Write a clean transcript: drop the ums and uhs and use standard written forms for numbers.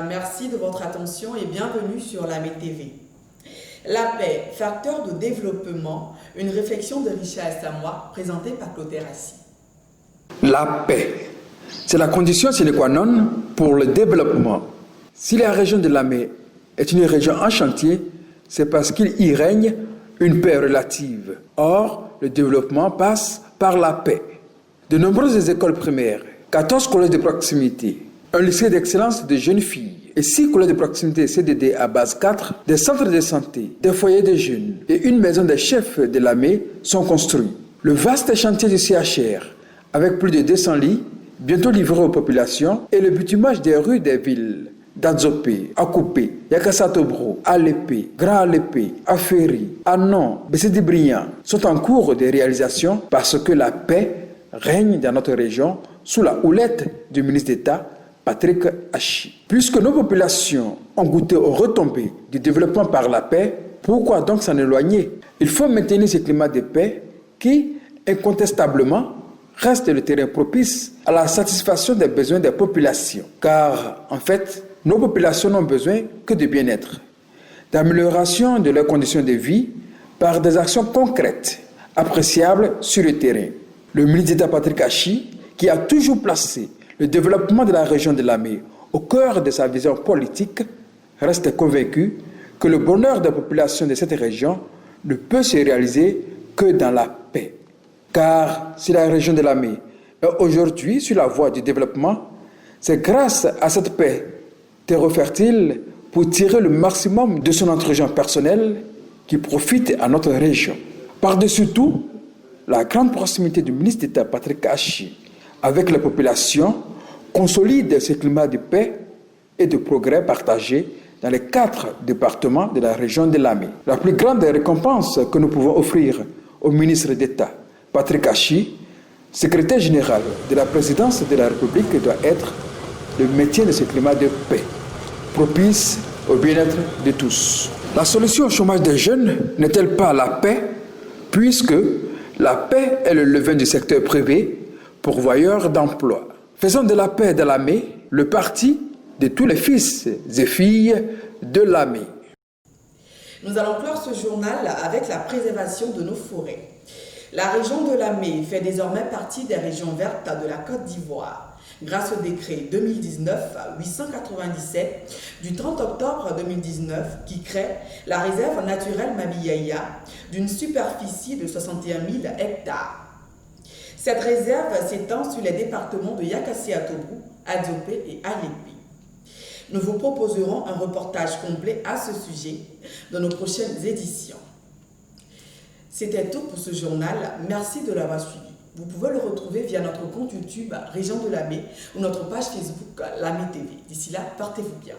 Merci de votre attention et bienvenue sur l'AME TV. La paix, facteur de développement, une réflexion de Richard Samoa présentée par Clotaire Assis. La paix, c'est la condition sine qua non pour le développement. Si la région de l'AME est une région en chantier, c'est parce qu'il y règne une paix relative. Or, le développement passe par la paix. De nombreuses écoles primaires, 14 collèges de proximité, un lycée d'excellence de jeunes filles et 6 collèges de proximité CDD à base 4, des centres de santé, des foyers de jeunes et une maison des chefs de l'AME sont construits. Le vaste chantier du CHR, avec plus de 200 lits, bientôt livré aux populations, et le bitumage des rues des villes d'Adzopé, Akupé, Yakasatobro, Alépé, Grand Alépé, Aféry, Anon, Bessédi-Briand sont en cours de réalisation parce que la paix règne dans notre région sous la houlette du ministre d'État Patrick Achi. Puisque nos populations ont goûté aux retombées du développement par la paix, pourquoi donc s'en éloigner? Il faut maintenir ce climat de paix qui, incontestablement, reste le terrain propice à la satisfaction des besoins des populations. Car, en fait, nos populations n'ont besoin que de bien-être, d'amélioration de leurs conditions de vie par des actions concrètes, appréciables sur le terrain. Le ministre d'État Patrick Achi, qui a toujours placé le développement de la région de l'AME au cœur de sa vision politique, reste convaincu que le bonheur des populations de cette région ne peut se réaliser que dans la paix. Car si la région de l'AME est aujourd'hui sur la voie du développement, c'est grâce à cette paix terreau fertile pour tirer le maximum de son entregent personnel qui profite à notre région. Par-dessus tout, la grande proximité du ministre d'État Patrick Achi avec la population consolide ce climat de paix et de progrès partagé dans les 4 départements de la région de l'AME. La plus grande récompense que nous pouvons offrir au ministre d'État Patrick Achi, secrétaire général de la présidence de la République, doit être le maintien de ce climat de paix, propice au bien-être de tous. La solution au chômage des jeunes n'est-elle pas la paix, puisque la paix est le levain du secteur privé, pourvoyeur d'emplois. Faisons de la paix de l'AME le parti de tous les fils et filles de l'AME. Nous allons clore ce journal avec la préservation de nos forêts. La région de l'AME fait désormais partie des régions vertes de la Côte d'Ivoire, grâce au décret 2019-897 du 30 octobre 2019 qui crée la réserve naturelle Mabiyaya d'une superficie de 61 000 hectares. Cette réserve s'étend sur les départements de Yakassi-Tobrou, Adzopé et Alépé. Nous vous proposerons un reportage complet à ce sujet dans nos prochaines éditions. C'était tout pour ce journal. Merci de l'avoir suivi. Vous pouvez le retrouver via notre compte YouTube Région de l'AME ou notre page Facebook l'AME TV. D'ici là, portez-vous bien.